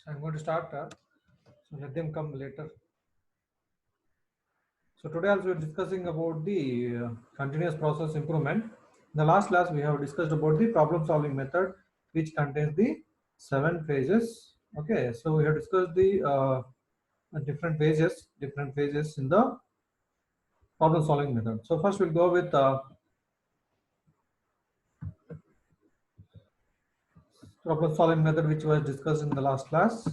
I'm going to start, so let them come later. So today also we're discussing about the continuous process improvement. In the last class we have discussed about the problem solving method, which contains the 7 phases. Okay, so we have discussed the different phases in the problem solving method. So first we'll go with problem solving method, which was discussed in the last class.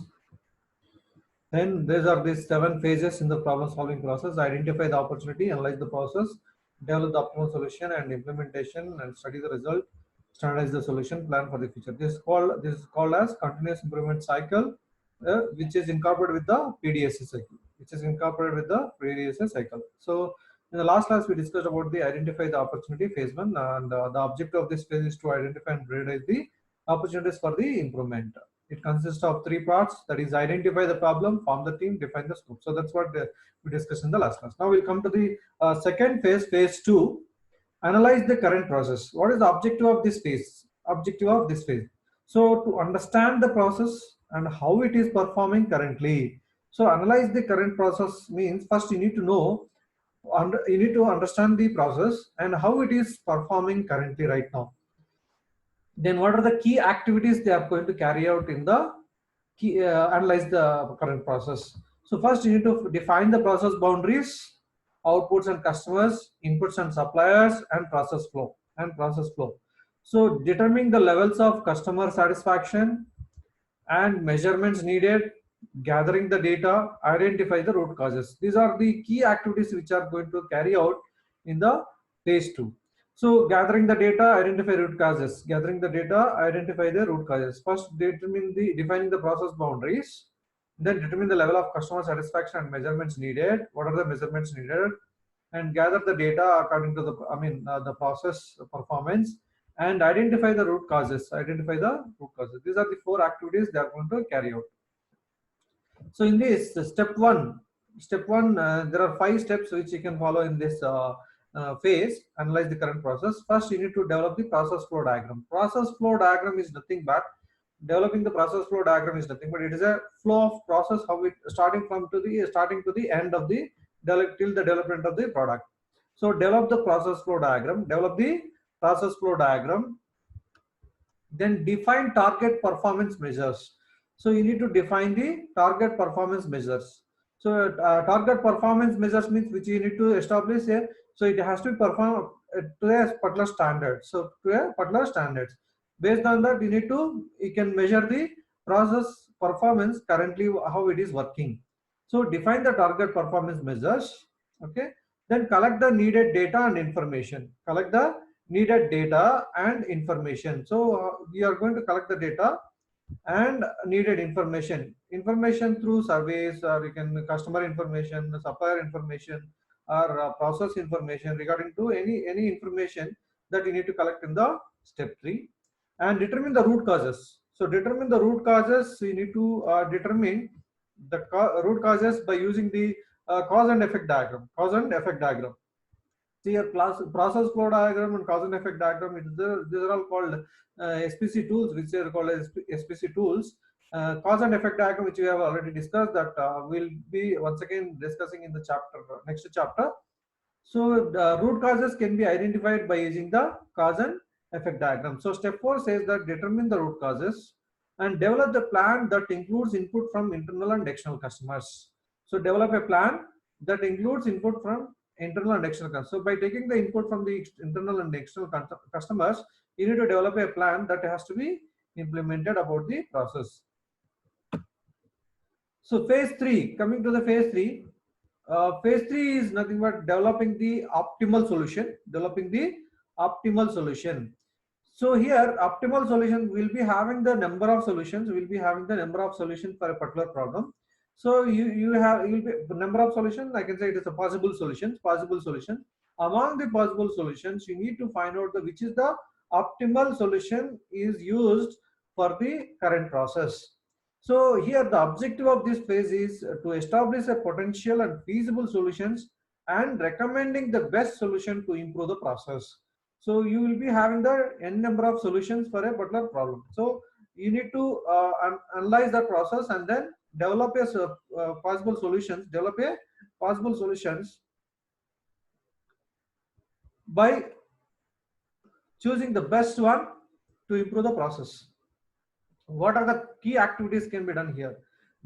Then these are these 7 phases in the problem solving process: identify the opportunity, analyze the process, develop the optimal solution and implementation, and study the result, standardize the solution, plan for the future. This is called as continuous improvement cycle, which is incorporated with the PDSA cycle. So in the last class we discussed about the identify the opportunity, phase 1, and the objective of this phase is to identify and prioritize the opportunities for the improvement. It consists of 3 parts, that is identify the problem, form the team, define the scope. So that's what we discussed in the last class. Now we'll come to the second phase, phase 2, analyze the current process. What is the objective of this phase? So to understand the process and how it is performing currently. So analyze the current process means first you need to know, you need to understand the process and how it is performing currently right now. Then what are the key activities they are going to carry out in the analyze the current process. So first you need to define the process boundaries, outputs and customers, inputs and suppliers, and process flow. So determining the levels of customer satisfaction and measurements needed, gathering the data, identify the root causes. These are the key activities which are going to carry out in the phase 2. So gathering the data, identify root causes. First defining the process boundaries, then determine the level of customer satisfaction and measurements needed. What are the measurements needed? And gather the data according to the process performance, and identify the root causes. These are the 4 activities they are going to carry out. So in this step one, there are 5 steps which you can follow in this phase. Analyze the current process. First you need to develop the process flow diagram. Developing the process flow diagram is nothing but it is a flow of process, how it starting to the end of the till the development of the product. So develop the process flow diagram. Then define target performance measures. So you need to define the target performance measures. So target performance measures means which you need to establish a, so it has to perform to a particular standard. Based on that you can measure the process performance currently, how it is working. So define the target performance measures. Okay, then collect the needed data and information. So we are going to collect the data and needed information through surveys, or you can customer information, supplier information, or process information regarding to any information that you need to collect in the step 3. And determine the root causes. So determine the root causes. You need to determine the root causes by using the cause and effect diagram. See, your process flow diagram and cause and effect diagram, these are all called SPC tools, which are called as SPC tools. Cause and effect diagram, which we have already discussed, that we'll be once again discussing in the next chapter. So the root causes can be identified by using the cause and effect diagram. So step 4 says that determine the root causes and develop the plan that includes input from internal and external customers. So develop a plan that includes input from internal and external customers. So by taking the input from the internal and external customers, you need to develop a plan that has to be implemented about the process. So phase 3, coming to the phase 3. Phase 3 is nothing but developing the optimal solution. So here, optimal solution will be having the number of solutions. For a particular problem. So you'll be the number of solutions. I can say it is a possible solution. Among the possible solutions, you need to find out which is the optimal solution is used for the current process. So here the objective of this phase is to establish a potential and feasible solutions and recommending the best solution to improve the process. So you will be having the n number of solutions for a particular problem. So you need to analyze the process and then develop a possible solutions, develop a possible solutions by choosing the best one to improve the process. What are the key activities can be done here?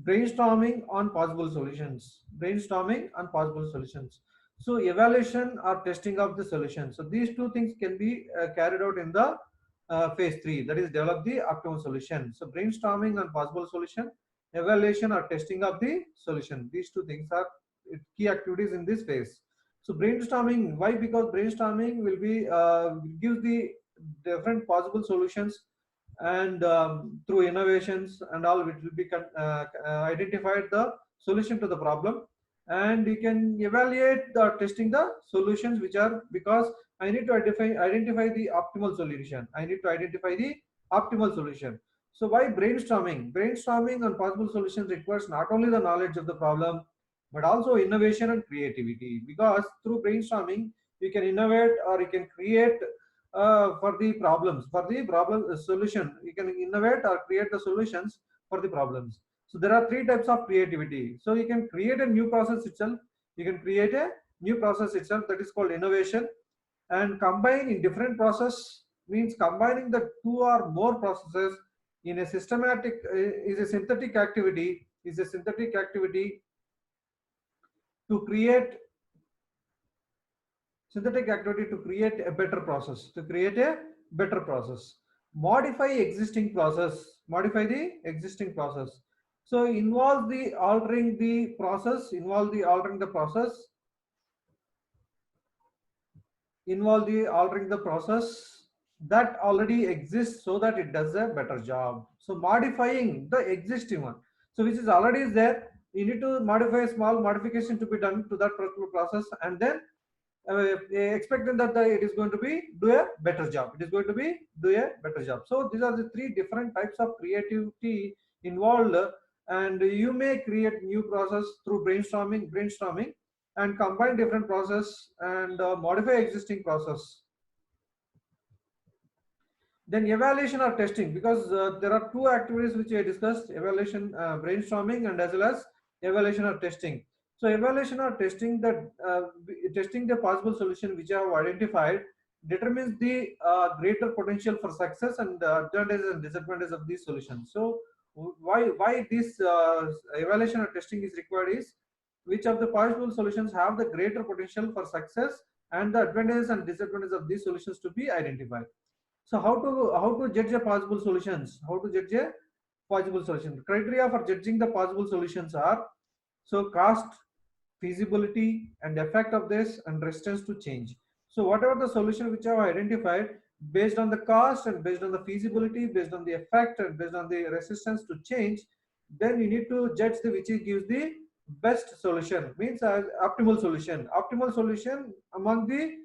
Brainstorming on possible solutions. Brainstorming on possible solutions. So evaluation or testing of the solution. So these two things can be carried out in the phase 3, that is develop the optimal solution. So brainstorming on possible solution, evaluation or testing of the solution. These two things are key activities in this phase. So brainstorming, why? Because brainstorming will be gives the different possible solutions, and through innovations and all, it will be identified the solution to the problem, and you can evaluate the testing the solutions which are, because I need to identify the optimal solution. I need to identify the optimal solution. So why brainstorming? Brainstorming on possible solutions requires not only the knowledge of the problem, but also innovation and creativity, because through brainstorming you can innovate or you can create for the problem solution. You can innovate or create the solutions for the problems. So there are three types of creativity. So you can create a new process itself. You can create a new process itself, that is called innovation. And combine in different process means combining the two or more processes in a systematic is a synthetic activity, to create to create a better process, modify the existing process. So involve the altering the process, that already exists, so that it does a better job. So modifying the existing one, so which is already is there, you need to modify a small modification to be done to that particular process, and then expecting that it is going to be do a better job. So these are the three different types of creativity involved, and you may create new process through brainstorming and combine different process and modify existing process. Then evaluation or testing, because there are two activities which I discussed: evaluation, brainstorming, and as well as evaluation or testing. So evaluation or testing, that testing the possible solution which I have identified determines the greater potential for success and advantages and disadvantages of these solutions. So why this evaluation or testing is required is, which of the possible solutions have the greater potential for success, and the advantages and disadvantages of these solutions to be identified. So how to judge a possible solutions? How to judge a possible solution? Criteria for judging the possible solutions are: so cost, feasibility, and effect of this, and resistance to change. So whatever the solution which I have identified, based on the cost and based on the feasibility, based on the effect and based on the resistance to change, then you need to judge the which gives the best solution, means optimal solution. Optimal solution among the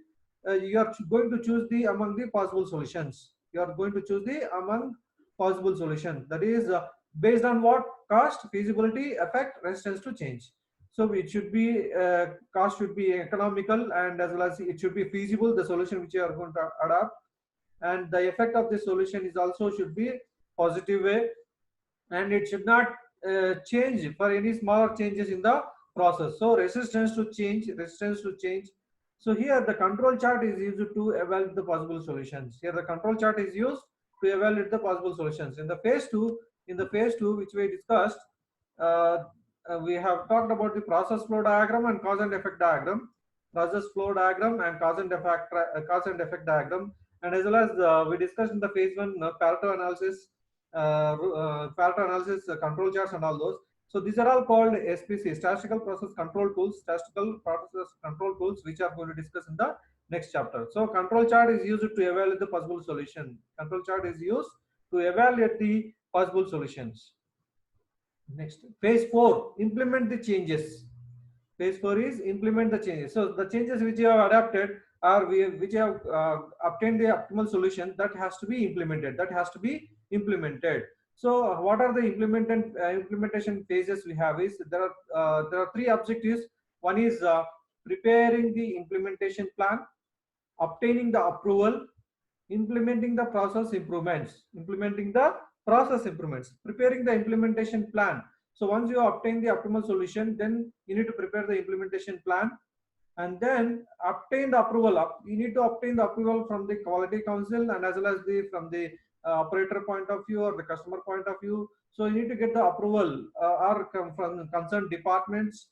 you are going to choose the among the possible solutions. You are going to choose the among possible solution, that is based on what? Cost, feasibility, effect, resistance to change. So it should be cost should be economical, and as well as it should be feasible, the solution which you are going to adopt, and the effect of the solution is also should be positive way, and it should not change for any smaller changes in the process. So resistance to change. So here the control chart is used to evaluate the possible solutions. Here the control chart is used to evaluate the possible solutions. In the phase 2 which we discussed, uh, we have talked about the process flow diagram and cause and effect diagram, process flow diagram and cause and effect diagram, and as well as we discussed in the phase 1 Pareto analysis, control charts and all those. So these are all called SPC, statistical process control tools, which are going to discuss in the next chapter. So control chart is used to evaluate the possible solution. Control chart is used to evaluate the possible solutions. Next, phase 4, implement the changes. Phase 4 is implement the changes. So the changes which you have adapted, or which you have obtained the optimal solution, that has to be implemented. So what are the implementation phases we have is, there are three objectives. One is preparing the implementation plan, obtaining the approval, implementing the process improvements. Process improvements, preparing the implementation plan. So once you obtain the optimal solution, then you need to prepare the implementation plan, and then obtain the approval. You need to obtain the approval from the quality council, and as well as the from the operator point of view or the customer point of view. So you need to get the approval or come from concerned departments.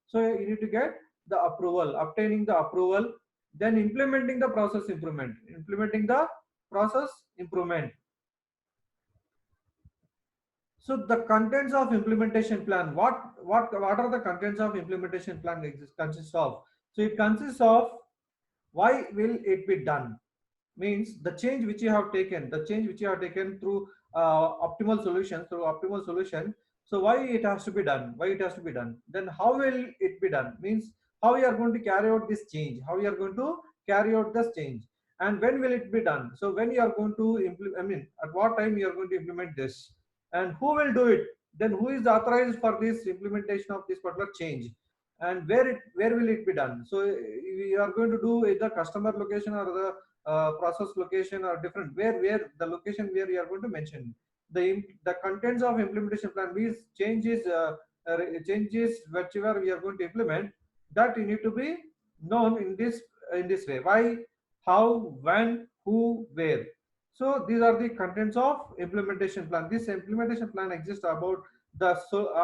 So you need to get the approval, obtaining the approval, then implementing the process improvement, implementing the process improvement. So the contents of implementation plan. What are the contents of implementation plan consists of? So it consists of why will it be done? Means the change which you have taken, through optimal solution. So why it has to be done? Why it has to be done? Then how will it be done? Means how you are going to carry out this change? How you are going to carry out this change? And when will it be done? So when you are going to implement, at what time you are going to implement this, and who will do it? Then who is authorized for this implementation of this particular change, and where will it be done? So we are going to do either customer location or the process location or different, where the location where you are going to mention the contents of implementation plan. Means changes whichever we are going to implement, that you need to be known in this way: why, how, when, who, where. So these are the contents of implementation plan. This implementation plan exists about the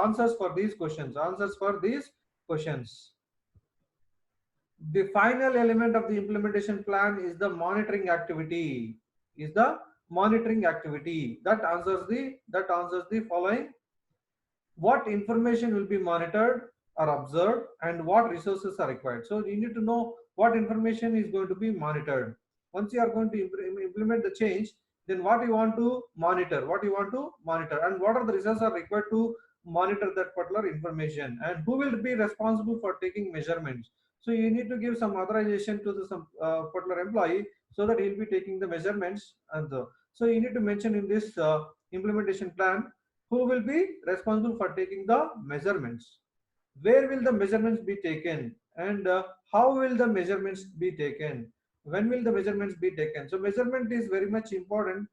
answers for these questions. The final element of the implementation plan is the monitoring activity. That answers the following: what information will be monitored or observed, and what resources are required. So you need to know what information is going to be monitored. Once you are going to implement the change, then what you want to monitor, and what are the resources are required to monitor that particular information, and who will be responsible for taking measurements. So you need to give some authorization to the some particular employee, so that he'll be taking the measurements. So you need to mention in this implementation plan who will be responsible for taking the measurements, where will the measurements be taken, and how will the measurements be taken, when will the measurements be taken. So measurement is very much important,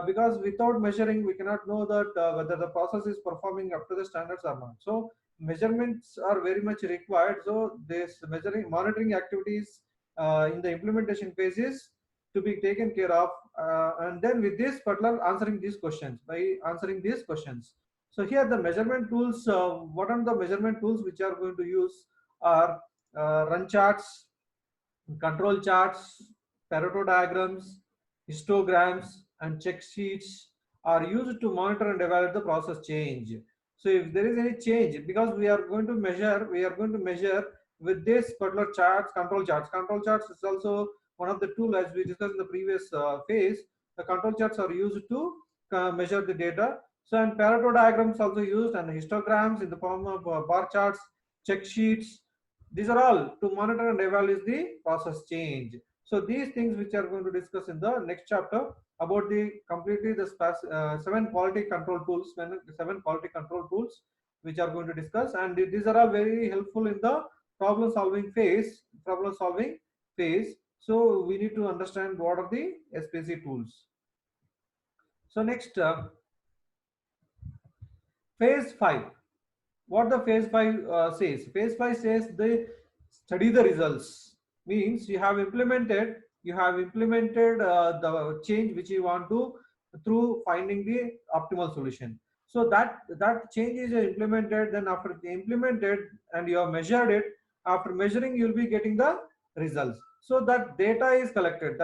because without measuring we cannot know that whether the process is performing up to the standards or not. So measurements are very much required. So this measuring monitoring activities in the implementation phases to be taken care of, and then with this particular answering these questions. So here the measurement tools, what are the measurement tools which are going to use are run charts, control charts, Pareto diagrams, histograms, and check sheets are used to monitor and evaluate the process change. So if there is any change, because we are going to measure with this particular charts, control charts. Control charts is also one of the tools, as we discussed in the previous phase. The control charts are used to measure the data. So and Pareto diagrams also used, and histograms in the form of bar charts, check sheets. These are all to monitor and evaluate the process change. So these things which are going to discuss in the next chapter about the completely the seven quality control tools, which are going to discuss, and these are all very helpful in the problem solving phase. So we need to understand what are the SPC tools. So next, phase 5. What the phase 5 says? Phase 5 says they study the results. Means you have implemented the change which you want to, through finding the optimal solution. So that change is implemented. Then after implemented and you have measured it, after measuring you will be getting the results. So that data is collected,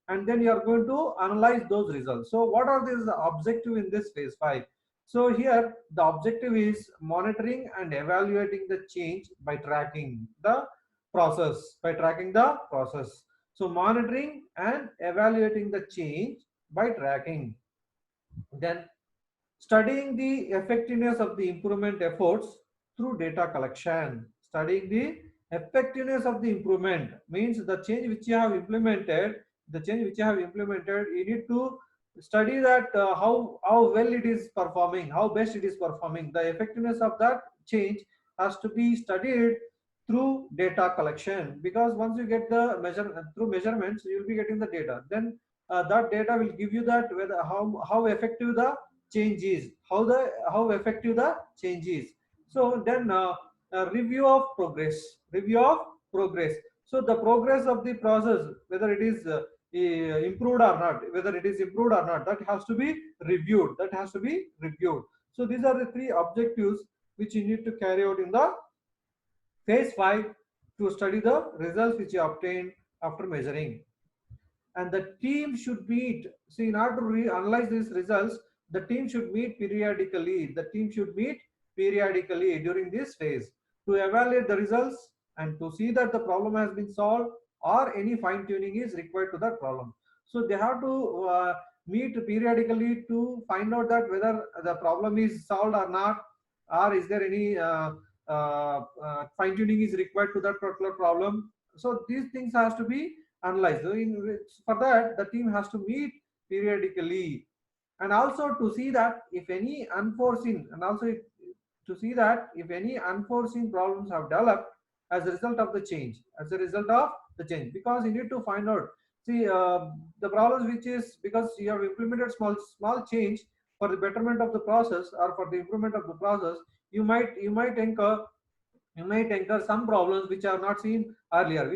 and then you are going to analyze those results. So what are these objective in this phase 5? So here the objective is monitoring and evaluating the change by tracking the process. So monitoring and evaluating the change by tracking. Then studying the effectiveness of the improvement efforts through data collection. Studying the effectiveness of the improvement means the change which you have implemented. You need to study that how well it is performing, how best it is performing. The effectiveness of that change has to be studied through data collection, because once you get the measure through measurements, you will be getting the data. Then that data will give you that whether how effective the change is, how effective the change is. So then review of progress, review of progress. So the progress of the process, whether it is improved or not, whether it is improved or not, that has to be reviewed, that has to be reviewed. So these are the three objectives which you need to carry out in the phase 5 to study the results which you obtained after measuring. And the team should meet. See, in order to analyze these results, the team should meet periodically, the team should meet periodically during this phase to evaluate the results and to see that the problem has been solved or any fine tuning is required to that problem. So they have to meet periodically to find out that whether the problem is solved or not, or is there any fine tuning is required to that particular problem. So these things has to be analyzed. So for that, the team has to meet periodically, and also to see that if any unforeseen, and also to see that if any unforeseen problems have developed as a result of the change, as a result of the change, because you need to find out. See, the problems which is because you have implemented small change for the betterment of the process or for the improvement of the process, you might encounter some problems which are not seen earlier,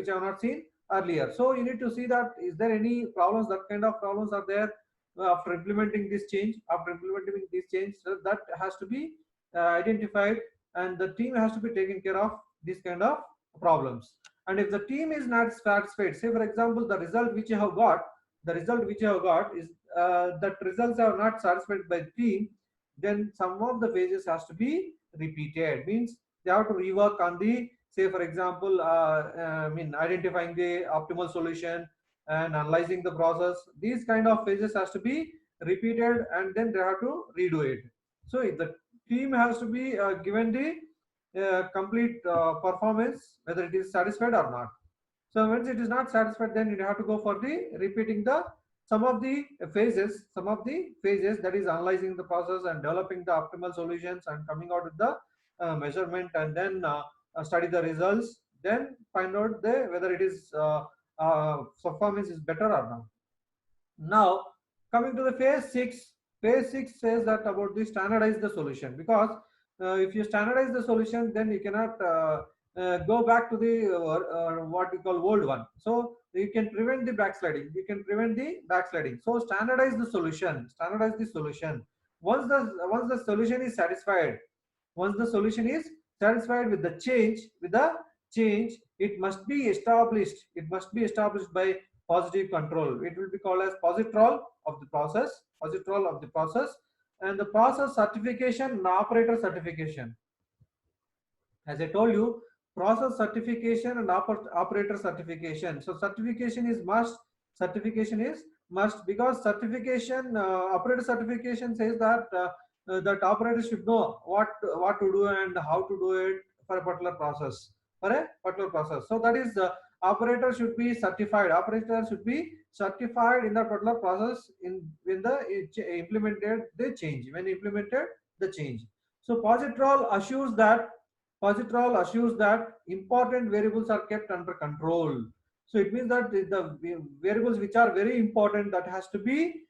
so you need to see that is there any problems, that kind of problems are there after implementing this change, so that has to be identified, and the team has to be taking care of these kind of problems. And if the team is not satisfied, say for example the result which you have got, is that results are not satisfied by the team, then some of the phases has to be repeated. Means they have to rework on the, say for example identifying the optimal solution and analyzing the process. These kind of phases has to be repeated, and then they have to redo it. So if the team has to be given the complete performance, whether it is satisfied or not. So once it is not satisfied, then you have to go for the repeating the some of the phases, that is analyzing the process and developing the optimal solutions and coming out with the measurement, and then study the results, then find out whether it is performance is better or not. Now coming to the phase 6, phase 6 says that about the standardize the solution, because if you standardize the solution, then you cannot go back to the what we call old one. So you can prevent the backsliding. So standardize the solution. Once the solution is satisfied, with the change, it must be established by positive control. It will be called as positrol of the process. And the process certification and operator certification. As I told you, process certification and operator certification. So certification is must, because operator certification says that operator should know what to do and how to do it for a particular process, so that is operator should be certified. Operator should be certified in that particular process implemented the change, So Positrol assures that important variables are kept under control. So it means that the variables which are very important, that has to be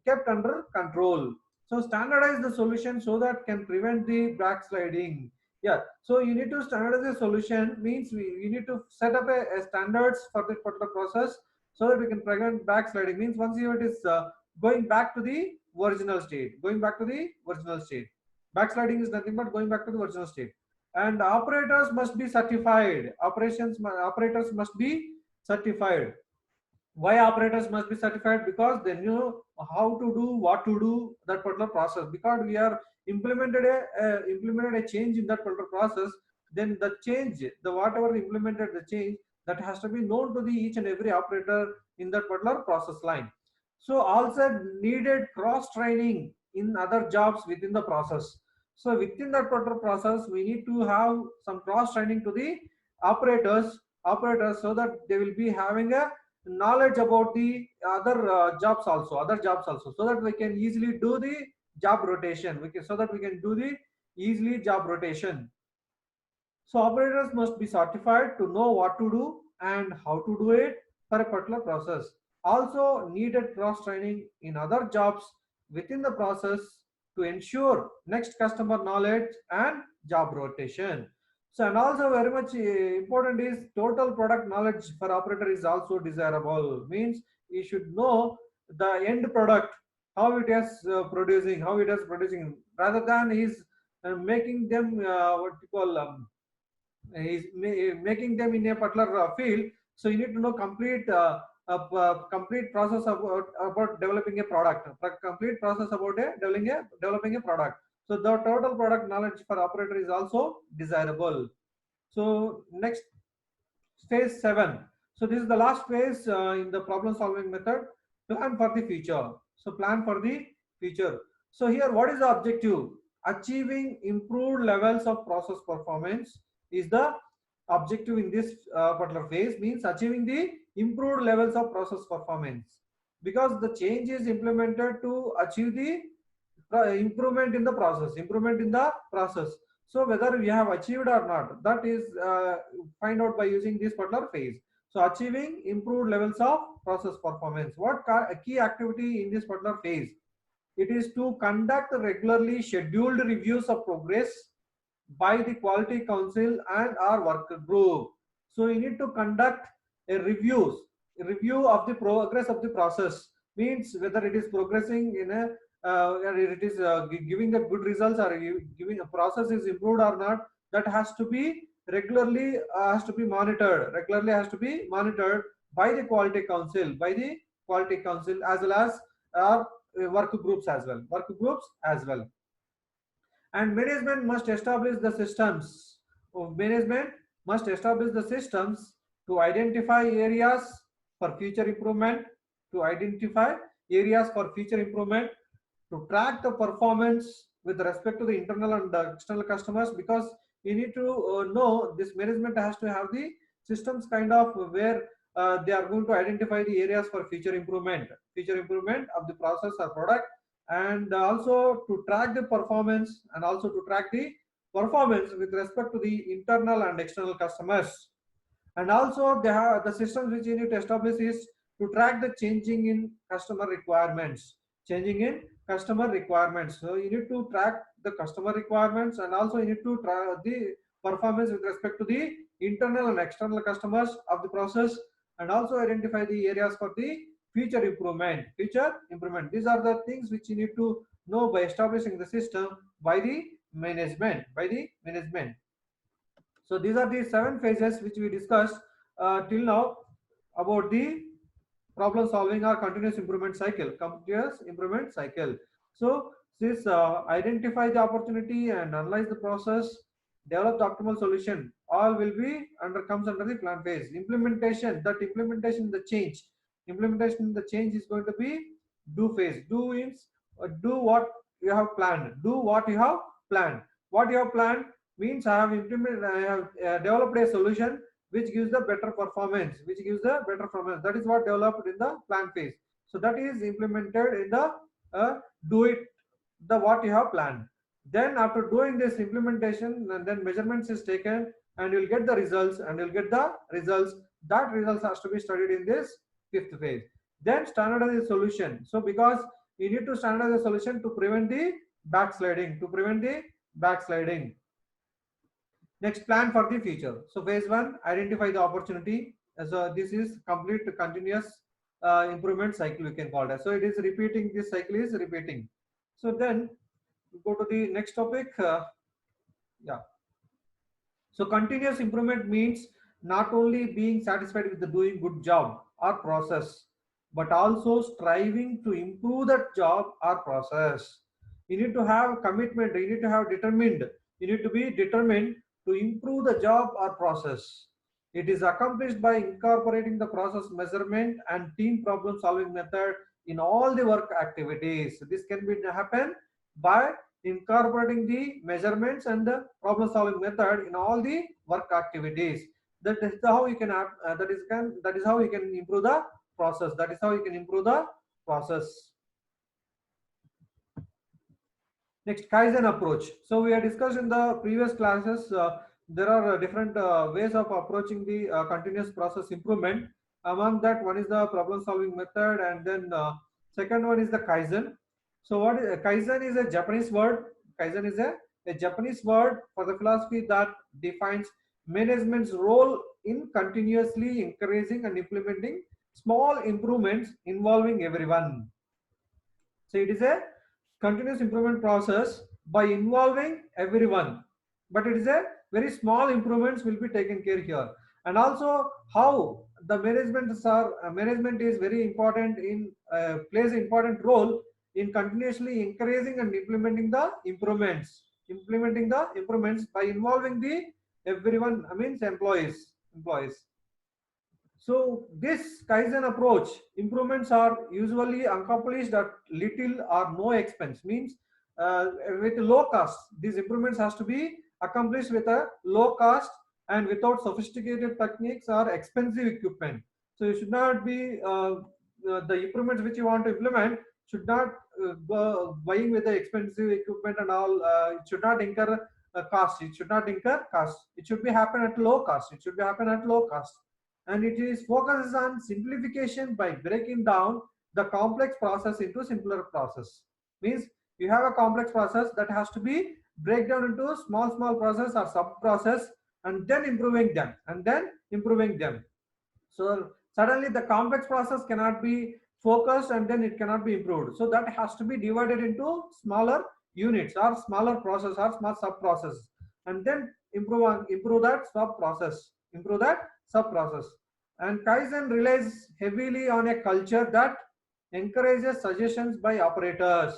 kept under control. So standardize the solution so that can prevent the backsliding. Yeah. So you need to standardize the solution, means we need to set up a standards for this particular process so that we can prevent backsliding. Means once it is going back to the original state, Backsliding is nothing but going back to the original state. And operators must be certified. Operators must be certified. Why operators must be certified? Because they know how to do, what to do that particular process. Because we are implemented a change in that particular process, then the change, the whatever implemented the change, that has to be known to the each and every operator in that particular process line. So also needed cross training in other jobs within the process. So within that particular process, we need to have some cross training to the operators, so that they will be having a knowledge about the other jobs also, so that we can easily do the job rotation. So operators must be certified to know what to do and how to do it for a particular process. Also needed cross training in other jobs within the process to ensure next customer knowledge and job rotation. So and also very much important is total product knowledge for operator is also desirable. Means he should know the end product, how it is producing, how it is producing, rather than he's making them what you call making them in a particular field. So you need to know complete complete process about developing a product, complete process about developing a product. So the total product knowledge for operator is also desirable. So next, phase 7. So this is the last phase in the problem solving method. Plan for the future. So plan for the future. So here what is the objective? Achieving improved levels of process performance is the objective in this particular phase. Means achieving the improved levels of process performance, because the change is implemented to achieve the improvement in the process. So whether we have achieved or not, that is find out by using this particular phase. So achieving improved levels of process performance, what key activity in this particular phase? It is to conduct regularly scheduled reviews of progress by the quality council and our work group. So you need to conduct a review of the progress of the process. Means whether it is progressing in a it is giving the good results, or giving a process is improved or not, that has to be has to be monitored by the quality council as well as our work groups as well. And management must establish the systems. Management must establish the systems to identify areas for future improvement, to identify areas for future improvement, to track the performance with respect to the internal and the external customers, because you need to know this management has to have the systems kind of where they are going to identify the areas for future improvement of the process or product, and also to track the performance, and also to track the performance with respect to the internal and external customers. And also they have the systems which you need to establish is to track the changing in customer requirements. So you need to track the customer requirements, and also you need to track the performance with respect to the internal and external customers of the process, and also identify the areas for the future improvement. These are the things which you need to know by establishing the system by the management. So these are the 7 phases which we discussed till now about the problem solving or continuous improvement cycle. So this identify the opportunity and analyze the process, develop the optimal solution, all will be comes under the plan phase. Implementation the change is going to be do phase. Do means do what you have planned. What you have planned means I have developed a solution which gives the better performance, that is what developed in the plan phase. So that is implemented in the do it the what you have planned. Then after doing this implementation, and then measurements is taken, and you'll get the results, that results has to be studied in this 5th phase. Then standardize the solution. So because you need to standardize the solution to prevent the backsliding. Next, plan for the future. So phase 1, identify the opportunity. So this is complete continuous improvement cycle, we can call it. So it is repeating, this cycle is repeating. So then we go to the next topic. Yeah. So continuous improvement means not only being satisfied with the doing good job or process, but also striving to improve that job or process. You need to have commitment, you need to be determined to improve the job or process. It is accomplished by incorporating the process measurement and team problem solving method in all the work activities. This can be happen by incorporating the measurements and the problem solving method in all the work activities. That is how you can that is how you can improve the process. Next, Kaizen approach. So we have discussed in the previous classes, there are different ways of approaching the continuous process improvement. Among that, one is the problem solving method, and then second one is the Kaizen. So what is, Kaizen is a Japanese word. Kaizen is a Japanese word for the philosophy that defines management's role in continuously encouraging and implementing small improvements involving everyone. So it is a continuous improvement process by involving everyone, but it is a very small improvements will be taken care here. And also how the management is very important in plays an important role in continuously encouraging and implementing the improvements by involving the everyone, I means employees. So this Kaizen approach, improvements are usually accomplished at little or no expense. Means with low cost. These improvements has to be accomplished with a low cost and without sophisticated techniques or expensive equipment. So you should not be the improvements which you want to implement should not go buying with the expensive equipment and all. It should not incur cost. It should not incur cost. It should be happen at low cost. It should be happen at low cost, and it is focuses on simplification by breaking down the complex process into simpler process. Means you have a complex process that has to be break down into small process or sub process, and then improving them. So suddenly the complex process cannot be focused and then it cannot be improved. So that has to be divided into smaller units or smaller process or small sub process, and then improve that sub process. And Kaizen relies heavily on a culture that encourages suggestions by operators.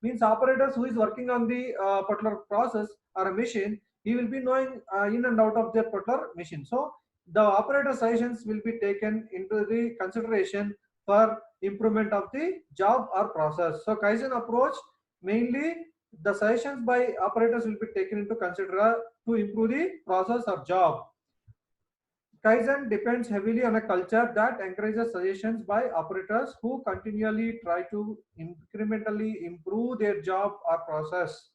Means operators who is working on the particular process or a machine, he will be knowing in and out of that particular machine. So the operator suggestions will be taken into the consideration for improvement of the job or process. So Kaizen approach, mainly the suggestions by operators will be taken into consider to improve the process or job. Kaizen depends heavily on a culture that encourages suggestions by operators who continually try to incrementally improve their job or process.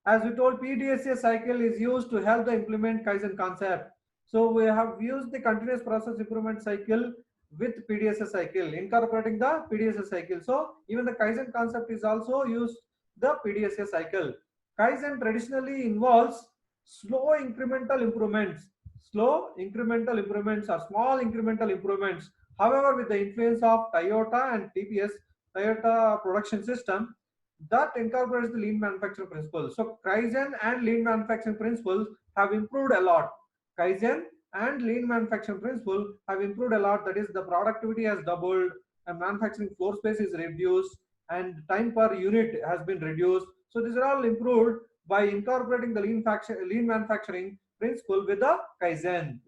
As we told, PDSA cycle is used to help the implement Kaizen concept. So we have used the continuous process improvement cycle with PDSA cycle, incorporating the PDSA cycle. So even the Kaizen concept is also used the PDSA cycle. Kaizen traditionally involves slow incremental improvements, or small incremental improvements. However, with the influence of Toyota and TPS, Toyota production system, that incorporates the lean manufacturing principles. So Kaizen and lean manufacturing principles have improved a lot. Kaizen and lean manufacturing principle have improved a lot. That is, the productivity has doubled, and manufacturing floor space is reduced, and time per unit has been reduced. So these are all improved by incorporating the lean manufacturing principle with the Kaizen.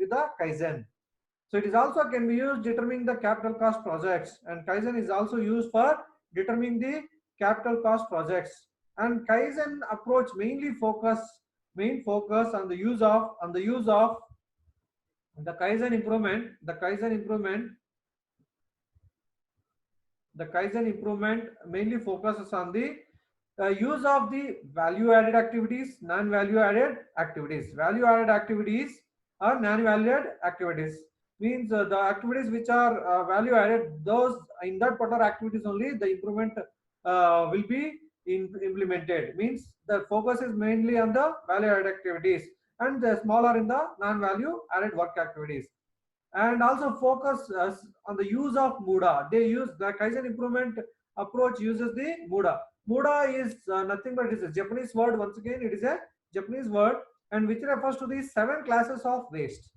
So it is also can be used determining the capital cost projects, and Kaizen is also used for determining the capital cost projects. And Kaizen approach main focus on the use of the Kaizen improvement. The Kaizen improvement mainly focuses on the use of the value added activities, non-value added activities. Value added activities or non-value added activities means the activities which are value added, those in that particular activities only the improvement will be implemented. Means the focus is mainly on the value added activities and the smaller in the non-value added work activities. And also focus on the use of Muda. They use the Kaizen improvement approach uses the Muda. Muda is nothing but it is a Japanese word. Once again, it is a Japanese word, and which refers to the 7 classes of waste.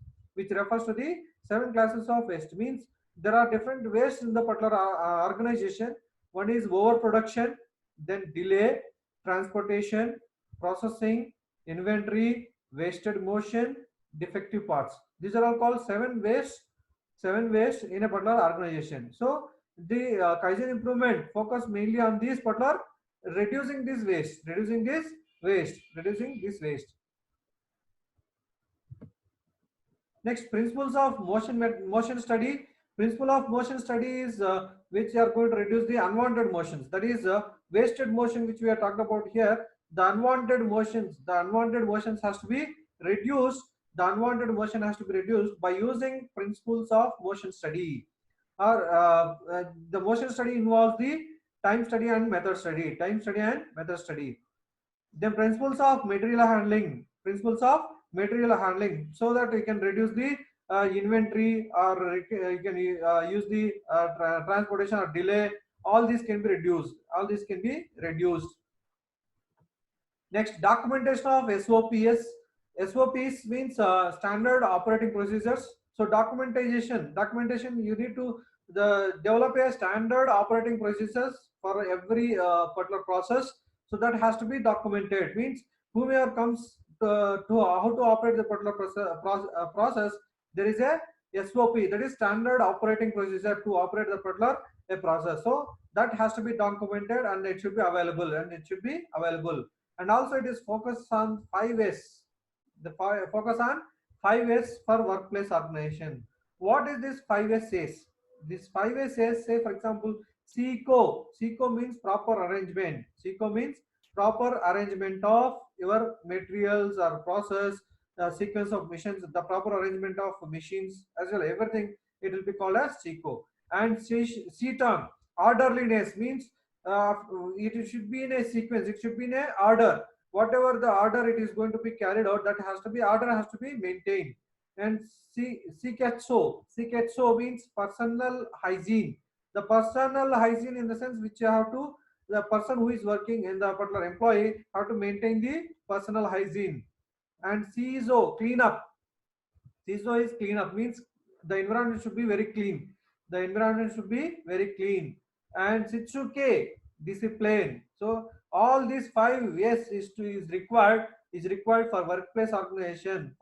Means there are different waste in the particular organization. One is overproduction, then delay, transportation, processing, inventory, wasted motion, defective parts. These are all called seven waste in a particular organization. So the Kaizen improvement focus mainly on these particular reducing this waste. Next, principles of motion study. Principle of motion study is which are going to reduce the unwanted motions. That is wasted motion, which we are talking about here. The unwanted motions has to be reduced the unwanted motion has to be reduced by using principles of motion study. Or the motion study involves the time study and method study. Time study and method study. Then principles of material handling. Principles of material handling, so that we can reduce the inventory, or you can use the transportation or delay. All these can be reduced. All these can be reduced. Next, documentation of SOPs. SOPs means standard operating procedures. So documentation, you need to develop a standard operating procedures for every particular process. So that has to be documented. Means whomever comes to how to operate the particular process, there is a SOP, that is standard operating procedure to operate the particular a process. So that has to be documented, and it should be available, and also it is focused on 5S. The focus on 5S for workplace organization. What is this 5S says? This 5S says, say for example, SECO. SECO means proper arrangement. SECO means proper arrangement of your materials or process, sequence of missions, the proper arrangement of machines as well. Everything, it will be called as SECO. And CTON, orderliness means uh, it should be in a sequence, it should be in a order. Whatever the order it is going to be carried out, that has to be order, has to be maintained. And CHO means personal hygiene. The personal hygiene, in the sense which you have to, the person who is working in the particular employee have to maintain the personal hygiene. And CISO, clean up. CISO is clean up, means the environment should be very clean. The environment should be very clean. And Sitsuke, discipline. So all these 5 S is required for workplace organization.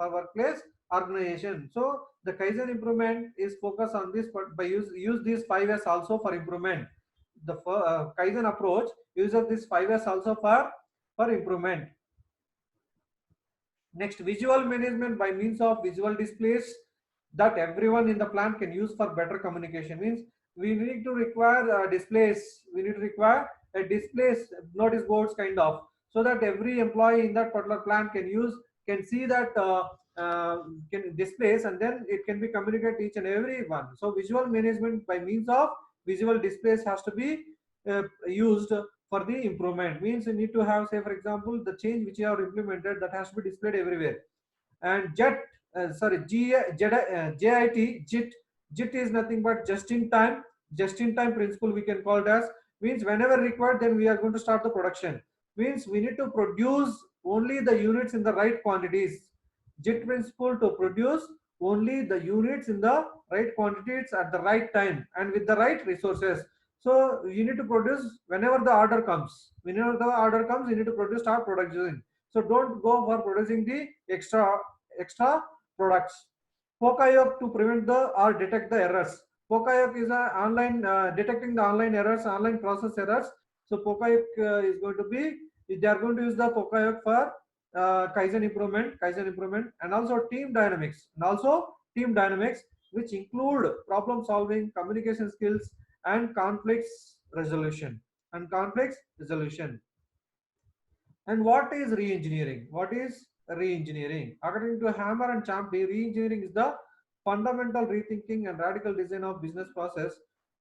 So the Kaizen improvement is focused on this, but by use these 5 S also for improvement. The Kaizen approach uses this 5 S also for improvement. Next, visual management by means of visual displays that everyone in the plant can use for better communication. Means we need to require displays. We need to require a displays, notice boards kind of, so that every employee in that particular plant can see that can displays, and then it can be communicated each and every one. So visual management by means of visual displays has to be used for the improvement. Means you need to have, say for example, the change which you have implemented, that has to be displayed everywhere. And JIT is nothing but just in time principle, we can call it as. Means whenever required, then we are going to start the production. Means we need to produce only the units in the right quantities. JIT principle, to produce only the units in the right quantities at the right time and with the right resources. So you need to produce whenever the order comes. Whenever the order comes, you need to produce, start producing. So don't go for producing the extra products. Pokayok, to prevent the or detect the errors. Pokayok is a online detecting the online errors, online process errors. So Pokayok is going to be, they are going to use the Pokayok for Kaizen improvement, and also team dynamics, which include problem solving, communication skills, and conflicts resolution. And what is re-engineering? What is re-engineering? According to Hammer and Champney, re-engineering is the fundamental rethinking and radical design of business process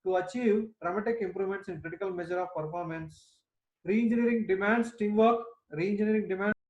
to achieve dramatic improvements in critical measure of performance. Re-engineering demands teamwork. Re-engineering demands